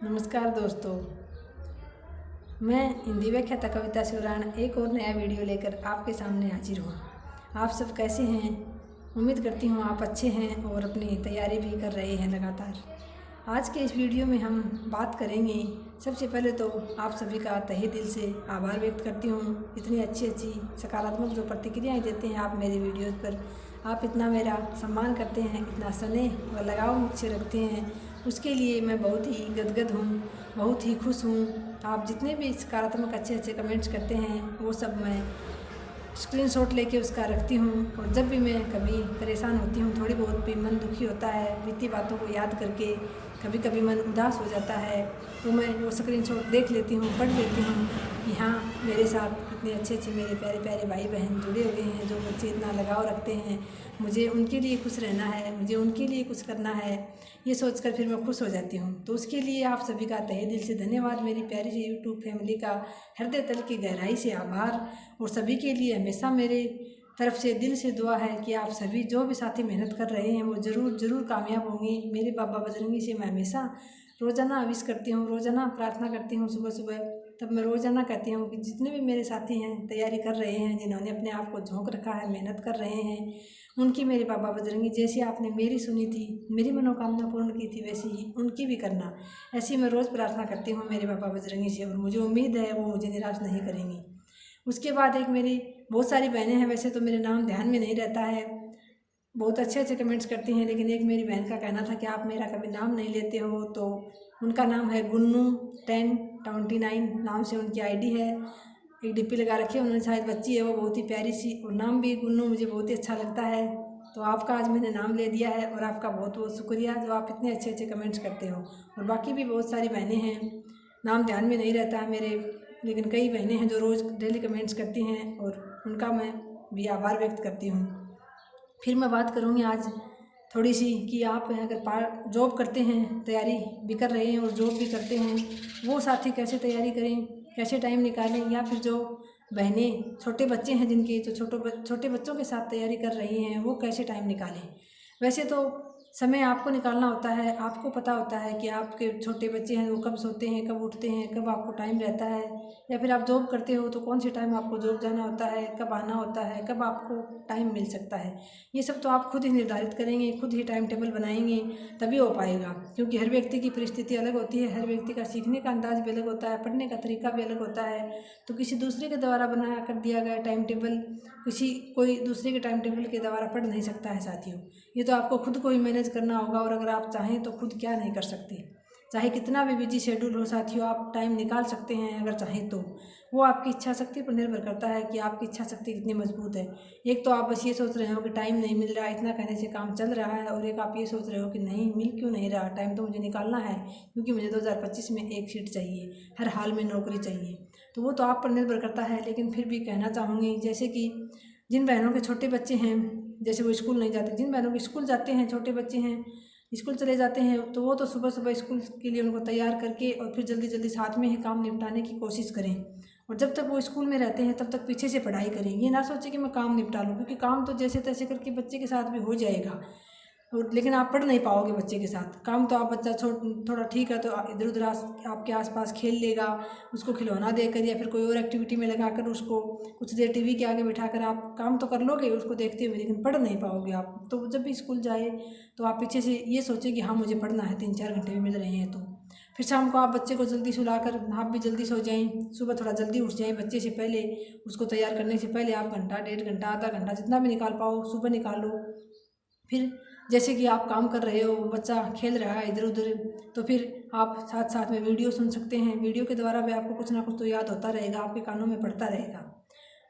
नमस्कार दोस्तों, मैं हिंदी व्याख्याता कविता शिवराण एक और नया वीडियो लेकर आपके सामने हाजिर हूँ। आप सब कैसे हैं? उम्मीद करती हूँ आप अच्छे हैं और अपनी तैयारी भी कर रहे हैं लगातार। आज के इस वीडियो में हम बात करेंगे। सबसे पहले तो आप सभी का तहे दिल से आभार व्यक्त करती हूँ। इतनी अच्छी सकारात्मक जो प्रतिक्रियाएँ देते हैं आप मेरे वीडियोज़ पर, आप इतना मेरा सम्मान करते हैं, इतना स्नेह व लगाव मुझसे रखते हैं, उसके लिए मैं बहुत ही गदगद हूँ, बहुत ही खुश हूँ। आप जितने भी सकारात्मक अच्छे कमेंट्स करते हैं वो सब मैं स्क्रीनशॉट लेके उसका रखती हूँ। और जब भी मैं कभी परेशान होती हूँ, थोड़ी बहुत भी मन दुखी होता है, बीती बातों को याद करके कभी कभी मन उदास हो जाता है, तो मैं वो स्क्रीनशॉट देख लेती हूँ, पढ़ लेती हूँ कि हाँ, मेरे साथ इतने अच्छे मेरे प्यारे प्यारे भाई बहन जुड़े हुए हैं, जो मुझसे इतना लगाव रखते हैं। मुझे उनके लिए खुश रहना है, मुझे उनके लिए कुछ करना है, ये सोचकर फिर मैं खुश हो जाती हूँ। तो उसके लिए आप सभी का तहे दिल से धन्यवाद। मेरी प्यारी सी यूट्यूब फैमिली का हृदय तल की गहराई से आभार। और सभी के लिए हमेशा मेरे तरफ से दिल से दुआ है कि आप सभी जो भी साथी मेहनत कर रहे हैं वो ज़रूर कामयाब होंगे। मेरे बाबा बजरंगी से मैं हमेशा रोज़ाना विश करती हूँ, रोज़ाना प्रार्थना करती हूँ सुबह सुबह। तब मैं रोज़ाना कहती हूँ कि जितने भी मेरे साथी हैं, तैयारी कर रहे हैं, जिन्होंने अपने आप को झोंक रखा है, मेहनत कर रहे हैं, उनकी मेरे बाबा बजरंगी जैसी आपने मेरी सुनी थी, मेरी मनोकामना पूर्ण की थी, वैसी ही उनकी भी करना। ऐसी मैं रोज़ प्रार्थना करती हूँ मेरे बाबा बजरंगी से, और मुझे उम्मीद है वो मुझे निराश नहीं करेंगी। उसके बाद एक मेरी बहुत सारी बहनें हैं, वैसे तो मेरे नाम ध्यान में नहीं रहता है, बहुत अच्छे कमेंट्स करती हैं, लेकिन एक मेरी बहन का कहना था कि आप मेरा कभी नाम नहीं लेते हो। तो उनका नाम है गुन्नू 1029 नाम से उनकी आईडी है, एक डिप्पी लगा रखी है, उन्होंने शायद बच्ची है वो, बहुत ही प्यारी सी, और नाम भी गुन्नू मुझे बहुत ही अच्छा लगता है। तो आपका आज मैंने नाम ले दिया है, और आपका बहुत बहुत शुक्रिया जो आप इतने अच्छे कमेंट्स करते हो। और बाकी भी बहुत सारी बहनें हैं, नाम ध्यान में नहीं रहता है मेरे, लेकिन कई बहनें हैं जो रोज़ डेली कमेंट्स करती हैं, और उनका मैं भी आभार व्यक्त करती हूँ। फिर मैं बात करूँगी आज थोड़ी सी कि आप अगर जॉब करते हैं, तैयारी भी कर रहे हैं और जॉब भी करते हैं, वो साथी कैसे तैयारी करें, कैसे टाइम निकालें, या फिर जो बहनें छोटे बच्चे हैं जिनके जो छोटे बच्चों के साथ तैयारी कर रही हैं, वो कैसे टाइम निकालें। वैसे तो समय आपको निकालना होता है, आपको पता होता है कि आपके छोटे बच्चे हैं वो कब सोते हैं, कब उठते हैं, कब आपको टाइम रहता है, या फिर आप जॉब करते हो तो कौन से टाइम आपको जॉब जाना होता है, कब आना होता है, कब आपको टाइम मिल सकता है। ये सब तो आप खुद ही निर्धारित करेंगे, खुद ही टाइम टेबल बनाएंगे, तभी हो पाएगा। क्योंकि हर व्यक्ति की परिस्थिति अलग होती है, हर व्यक्ति का सीखने का अंदाज भी अलग होता है, पढ़ने का तरीका भी अलग होता है। तो किसी दूसरे के द्वारा बनाया कर दिया गया टाइम टेबल कोई दूसरे के टाइम टेबल के द्वारा पढ़ नहीं सकता है साथियों। ये तो आपको खुद को ही मैनेज करना होगा, और अगर आप चाहें तो खुद क्या नहीं कर सकते। चाहे कितना भी बिजी शेड्यूल हो साथियों, आप टाइम निकाल सकते हैं अगर चाहें तो। वो आपकी इच्छा शक्ति पर निर्भर करता है कि आपकी इच्छा शक्ति कितनी मजबूत है। एक तो आप बस ये सोच रहे हो कि टाइम नहीं मिल रहा, इतना कहने से काम चल रहा है, और एक आप ये सोच रहे हो कि नहीं मिल क्यों नहीं रहा, टाइम तो मुझे निकालना है, क्योंकि मुझे 2025 में एक सीट चाहिए, हर हाल में नौकरी चाहिए। तो वो तो आप पर निर्भर करता है। लेकिन फिर भी कहना चाहूँगी, जैसे कि जिन बहनों के छोटे बच्चे हैं, जैसे वो स्कूल नहीं जाते, जिन बहनों के स्कूल जाते हैं, छोटे बच्चे हैं, स्कूल चले जाते हैं, तो वो तो सुबह सुबह स्कूल के लिए उनको तैयार करके और फिर जल्दी साथ में ही काम निपटाने की कोशिश करें। और जब तक वो स्कूल में रहते हैं तब तक पीछे से पढ़ाई करें। ये ना सोचें कि मैं काम निपटा लूँ, क्योंकि काम तो जैसे तैसे करके बच्चे के साथ भी हो जाएगा, और लेकिन आप पढ़ नहीं पाओगे बच्चे के साथ। काम तो आप बच्चा थोड़ा ठीक है तो इधर उधर आपके आसपास खेल लेगा, उसको खिलौना देकर या फिर कोई और एक्टिविटी में लगाकर उसको कुछ देर टीवी के आगे बिठाकर आप काम तो कर लोगे उसको देखते हुए, लेकिन पढ़ नहीं पाओगे आप। तो जब भी स्कूल जाए तो आप पीछे से ये सोचें कि हाँ मुझे पढ़ना है, 3-4 घंटे भी मिल रहे हैं। तो फिर शाम को आप बच्चे को जल्दी सुलाकर आप भी जल्दी सो जाएं, सुबह थोड़ा जल्दी उठ जाएं, बच्चे से पहले उसको तैयार करने से पहले आप घंटा, 1.5 घंटा, आधा घंटा जितना भी निकाल पाओ सुबह निकालो। फिर जैसे कि आप काम कर रहे हो, बच्चा खेल रहा है इधर उधर, तो फिर आप साथ साथ में वीडियो सुन सकते हैं। वीडियो के द्वारा भी आपको कुछ ना कुछ तो याद होता रहेगा, आपके कानों में पड़ता रहेगा।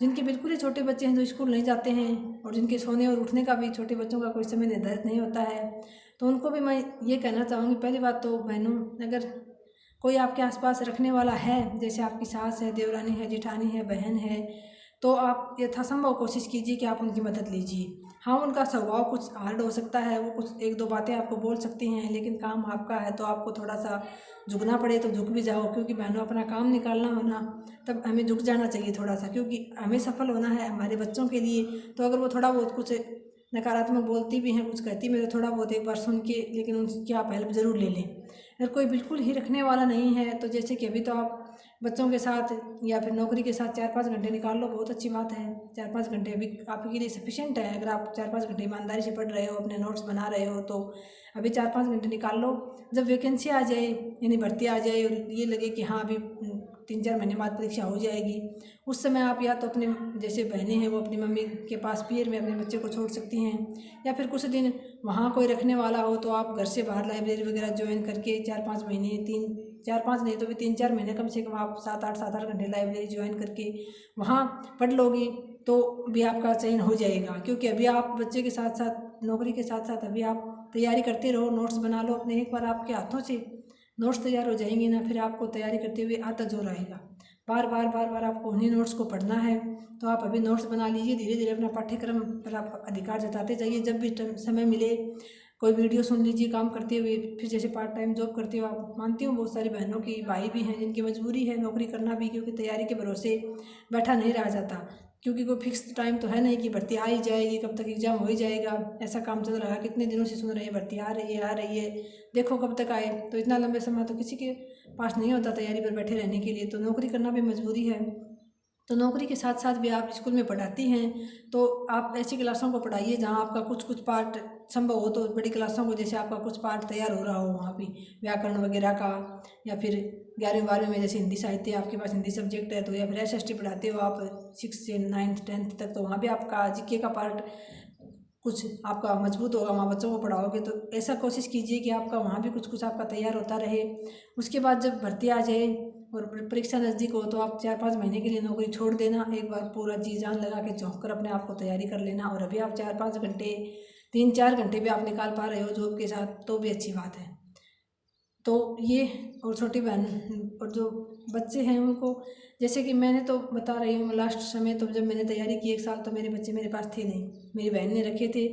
जिनके बिल्कुल ही छोटे बच्चे हैं जो स्कूल नहीं जाते हैं, और जिनके सोने और उठने का भी छोटे बच्चों का कोई समय निर्धारित नहीं होता है, तो उनको भी मैं ये कहना चाहूँगी, पहली बात तो बहनों, अगर कोई आपके आसपास रखने वाला है, जैसे आपकी सास है, देवरानी है, जेठानी है, बहन है, तो आप यथासंभव कोशिश कीजिए कि आप उनकी मदद लीजिए। हाँ, उनका स्वभाव कुछ हार्ड हो सकता है, वो कुछ 1-2 बातें आपको बोल सकती हैं, लेकिन काम आपका है तो आपको थोड़ा सा झुकना पड़े तो झुक भी जाओ। क्योंकि बहनों अपना काम निकालना होना तब हमें झुक जाना चाहिए थोड़ा सा, क्योंकि हमें सफल होना है हमारे बच्चों के लिए। तो अगर वो थोड़ा बहुत कुछ नकारात्मक बोलती भी हैं, कुछ कहती भी हैं, थोड़ा बहुत एक बार सुन के, लेकिन उनकी आप हेल्प ज़रूर ले लें। अगर कोई बिल्कुल ही रखने वाला नहीं है तो जैसे कि अभी तो आप बच्चों के साथ या फिर नौकरी के साथ 4-5 घंटे निकाल लो, बहुत अच्छी बात है। 4-5 घंटे अभी आपके लिए सफिशिएंट है। अगर आप 4-5 घंटे ईमानदारी से पढ़ रहे हो, अपने नोट्स बना रहे हो, तो अभी 4-5 घंटे निकाल लो। जब वैकेंसी आ जाए, यानी भर्ती आ जाए और ये लगे कि हाँ अभी 3-4 महीने बाद परीक्षा हो जाएगी, उस समय आप या तो अपने जैसे बहनें हैं वो अपनी मम्मी के पास पीयर में अपने बच्चे को छोड़ सकती हैं, या फिर कुछ दिन वहाँ कोई रखने वाला हो तो आप घर से बाहर लाइब्रेरी वगैरह ज्वाइन करके 4-5 महीने, 4-5 नहीं तो भी 3-4 महीने कम से कम आप 7-8 घंटे लाइब्रेरी ज्वाइन करके वहाँ पढ़ लोगी तो भी आपका चयन हो जाएगा। क्योंकि अभी आप बच्चे के साथ साथ, नौकरी के साथ साथ अभी आप तैयारी करते रहो, नोट्स बना लो अपने। एक बार आपके हाथों से नोट्स तैयार हो जाएंगे ना, फिर आपको तैयारी करते हुए आता जोर आएगा। बार बार आपको उन्हीं नोट्स को पढ़ना है। तो आप अभी नोट्स बना लीजिए, धीरे धीरे अपना पाठ्यक्रम पर आप अधिकार जताते जाइए। जब भी समय मिले कोई वीडियो सुन लीजिए काम करते हुए, फिर जैसे पार्ट टाइम जॉब करते हो आप। मानती हूँ बहुत सारी बहनों की, भाई भी हैं जिनकी मजबूरी है नौकरी करना भी, क्योंकि तैयारी के भरोसे बैठा नहीं रहा जाता। क्योंकि कोई फिक्स टाइम तो है नहीं कि भर्ती आ ही जाएगी, कब तक एग्जाम हो ही जाएगा। ऐसा काम चल रहा है, कितने दिनों से सुन रहे हैं भर्ती आ रही है, देखो कब तक आए। तो इतना लंबे समय तो किसी के पास नहीं होता तैयारी पर बैठे रहने के लिए। तो नौकरी करना भी मजबूरी है। तो नौकरी के साथ साथ भी आप स्कूल में पढ़ाती हैं तो आप ऐसी क्लासों को पढ़ाइए जहाँ आपका कुछ पार्ट संभव हो। तो बड़ी क्लासों को, जैसे आपका कुछ पार्ट तैयार हो रहा हो वहाँ भी व्याकरण वगैरह का, या फिर 11वीं-12वीं में जैसे हिंदी साहित्य आपके पास हिंदी सब्जेक्ट है तो, या फिर SST पढ़ाते हो आप 6 से 9th 10th तक, तो वहाँ भी आपका GK का पार्ट कुछ आपका मजबूत होगा। वहाँ बच्चों को पढ़ाओगे तो ऐसा कोशिश कीजिए कि आपका वहाँ भी कुछ आपका तैयार होता रहे। उसके बाद जब भर्ती आ जाए और परीक्षा नज़दीक हो तो आप 4-5 महीने के लिए नौकरी छोड़ देना। एक बार पूरा जी जान लगा के झोंक कर अपने आप को तैयारी कर लेना। और अभी आप 4-5 घंटे, 3-4 घंटे भी आप निकाल पा रहे हो जॉब के साथ तो भी अच्छी बात है। तो ये, और छोटी बहन और जो बच्चे हैं उनको, जैसे कि मैंने तो बता रही हूँ, लास्ट समय तो जब मैंने तैयारी की 1 साल तो मेरे बच्चे मेरे पास थे नहीं, मेरी बहन ने रखे थे।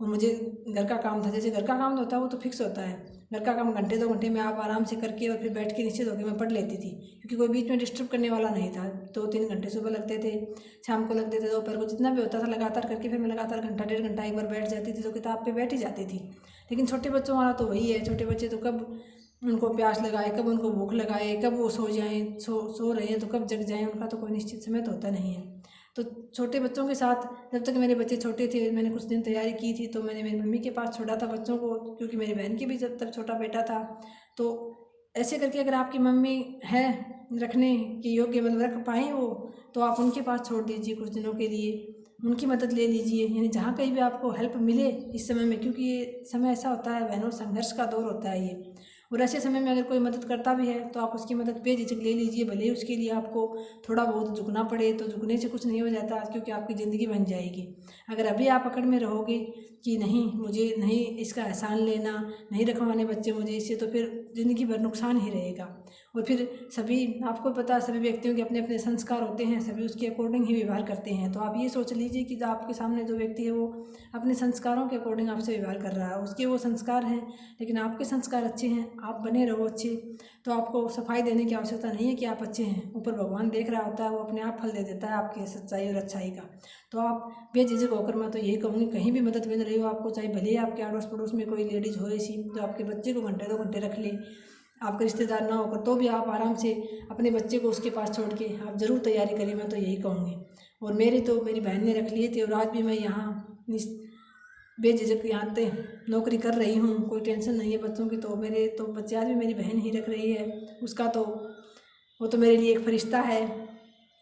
और मुझे घर का काम था, जैसे घर का काम होता है वो तो फिक्स होता है। घर का काम घंटे 2 घंटे में आप आराम से करके और फिर बैठ के निश्चित होकर मैं पढ़ लेती थी, क्योंकि कोई बीच में डिस्टर्ब करने वाला नहीं था। 2-3 घंटे सुबह लगते थे, शाम को लगते थे, दोपहर को, जितना भी होता था लगातार करके फिर मैं लगातार घंटा 1.5 घंटा एक बार बैठ जाती थी तो किताब पे बैठ ही जाती थी। लेकिन छोटे बच्चों वाला तो वही है, छोटे बच्चे तो कब उनको प्यास लगाए, कब उनको भूख लगाए, कब वो सो जाएं, सो रहे हैं तो कब जग जाएं, उनका तो कोई निश्चित समय तो होता नहीं है। तो छोटे बच्चों के साथ जब तक मेरे बच्चे छोटे थे, मैंने कुछ दिन तैयारी की थी तो मैंने मेरी मम्मी के पास छोड़ा था बच्चों को, क्योंकि मेरी बहन की भी जब तक छोटा बेटा था। तो ऐसे करके अगर आपकी मम्मी है रखने के योग्य, मतलब रख पाएँ वो, तो आप उनके पास छोड़ दीजिए कुछ दिनों के लिए, उनकी मदद ले लीजिए। यानी जहाँ कहीं भी आपको हेल्प मिले इस समय में, क्योंकि ये समय ऐसा होता है बहनों, संघर्ष का दौर होता है ये। और ऐसे समय में अगर कोई मदद करता भी है तो आप उसकी मदद बेझिझक ले लीजिए, भले ही उसके लिए आपको थोड़ा बहुत झुकना पड़े। तो झुकने से कुछ नहीं हो जाता, क्योंकि आपकी ज़िंदगी बन जाएगी। अगर अभी आप अकड़ में रहोगे कि नहीं मुझे नहीं इसका एहसान लेना, नहीं रखवाने बच्चे मुझे इससे, तो फिर ज़िंदगी भर नुकसान ही रहेगा। और फिर सभी, आपको पता है सभी व्यक्तियों के अपने अपने संस्कार होते हैं, सभी उसके अकॉर्डिंग ही व्यवहार करते हैं। तो आप ये सोच लीजिए कि जो आपके सामने जो व्यक्ति है वो अपने संस्कारों के अकॉर्डिंग आपसे व्यवहार कर रहा है, उसके वो संस्कार हैं, लेकिन आपके संस्कार अच्छे हैं, आप बने रहो अच्छे। तो आपको सफाई देने की आवश्यकता नहीं है कि आप अच्छे हैं, ऊपर भगवान देख रहा होता है, वो अपने आप फल दे देता है आपकी सच्चाई और अच्छाई का। तो आप बेझिझक होकर, मैं तो यही कहूँगी, कहीं भी मदद मिल रही हो आपको, चाहे भले ही आपके अड़ोस पड़ोस में कोई लेडीज़ हो ऐसी जो आपके बच्चे को घंटे 2 घंटे रख ले, आपका रिश्तेदार ना होकर, तो भी आप आराम से अपने बच्चे को उसके पास छोड़ के आप ज़रूर तैयारी करिए, मैं तो यही कहूँगी। और मेरी बहन ने रख लिए थे और आज भी मैं यहाँ बेझिझक यहाँ पे नौकरी कर रही हूँ, कोई टेंशन नहीं है बच्चों की। तो मेरे तो बच्चे आज भी मेरी बहन ही रख रही है, उसका तो वो तो मेरे लिए एक फरिश्ता है।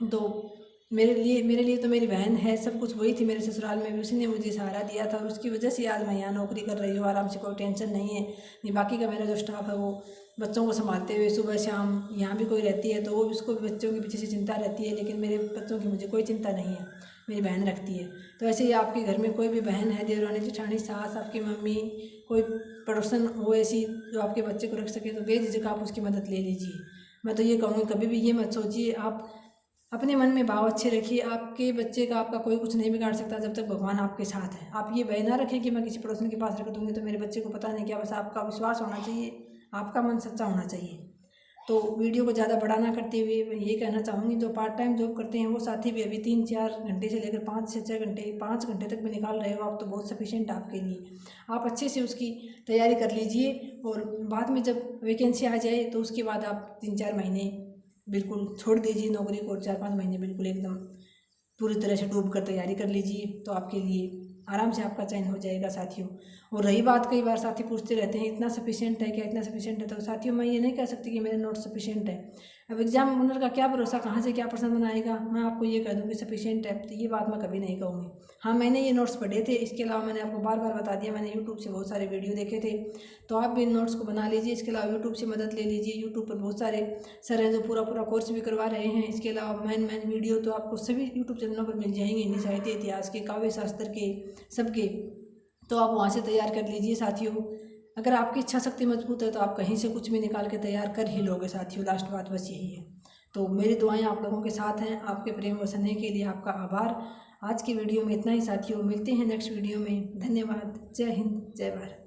तो मेरे लिए तो मेरी बहन है, सब कुछ वही थी मेरे ससुराल में भी, उसी ने मुझे सहारा दिया था और उसकी वजह से आज मैं यहाँ नौकरी कर रही हूँ आराम से, कोई टेंशन नहीं है। नहीं, बाकी का मेरा जो स्टाफ है वो बच्चों को संभालते हुए सुबह शाम यहाँ भी कोई रहती है तो वो उसको भी बच्चों के पीछे से चिंता रहती है, लेकिन मेरे बच्चों की मुझे कोई चिंता नहीं है, मेरी बहन रखती है। तो ऐसे ही आपके घर में कोई भी बहन है, देवरानी जेठानी सास, आपकी मम्मी, कोई पड़ोसन हो ऐसी जो आपके बच्चे को रख सके, तो बेझिझक आप उसकी मदद ले लीजिए। मैं तो ये कहूँगी कभी भी ये मत सोचिए, आप अपने मन में भाव अच्छे रखिए, आपके बच्चे का आपका कोई कुछ नहीं बिगाड़ सकता जब तक भगवान आपके साथ है। आप ये भय ना रखें कि मैं किसी पड़ोसन के पास रख दूँगी तो मेरे बच्चे को पता नहीं क्या, बस आपका विश्वास होना चाहिए, आपका मन सच्चा होना चाहिए। तो वीडियो को ज़्यादा बड़ा ना करते हुए मैं ये कहना चाहूँगी, जो पार्ट टाइम जॉब करते हैं वो साथी भी अभी 3-4 घंटे से लेकर 5 से 6 घंटे 5 घंटे तक भी निकाल रहे हो आप, तो बहुत सफिशिएंट आपके लिए। आप अच्छे से उसकी तैयारी कर लीजिए और बाद में जब वैकेंसी आ जाए तो उसके बाद आप 3-4 महीने बिल्कुल छोड़ दीजिए नौकरी को, 4-5 महीने बिल्कुल एकदम पूरी तरह से डूब कर तैयारी कर लीजिए, तो आपके लिए आराम से आपका चयन हो जाएगा साथियों। और रही बात, कई बार साथी पूछते रहते हैं इतना सफिशिएंट है क्या, इतना सफिशिएंट है, तो साथियों मैं ये नहीं कह सकती कि मेरे नोट सफिशिएंट है। अब एग्जाम ओनर का क्या भरोसा, कहाँ से क्या प्रश्न बनाएगा, मैं आपको ये कह दूँ कि सफिशिएंट है, तो ये बात मैं कभी नहीं कहूँगी। हाँ, मैंने ये नोट्स पढ़े थे, इसके अलावा मैंने आपको बार बार बता दिया, मैंने यूट्यूब से बहुत सारे वीडियो देखे थे, तो आप भी इन नोट्स को बना लीजिए। इसके अलावा यूट्यूब से मदद ले लीजिए, यूट्यूब पर बहुत सारे सर हैं जो पूरा कोर्स भी करवा रहे हैं। इसके अलावा मैन वीडियो तो आपको सभी यूट्यूब चैनलों पर मिल जाएंगे, हिंदी साहित्य, इतिहास के, काव्य शास्त्र के, सबके, तो आप वहाँ से तैयार कर लीजिए साथियों। अगर आपकी इच्छा शक्ति मजबूत है तो आप कहीं से कुछ भी निकाल के तैयार कर ही लोगे साथियों, लास्ट बात बस यही है। तो मेरी दुआएं आप लोगों के साथ हैं, आपके प्रेम व स्नेह के लिए आपका आभार। आज की वीडियो में इतना ही साथियों, मिलते हैं नेक्स्ट वीडियो में। धन्यवाद। जय हिंद, जय भारत।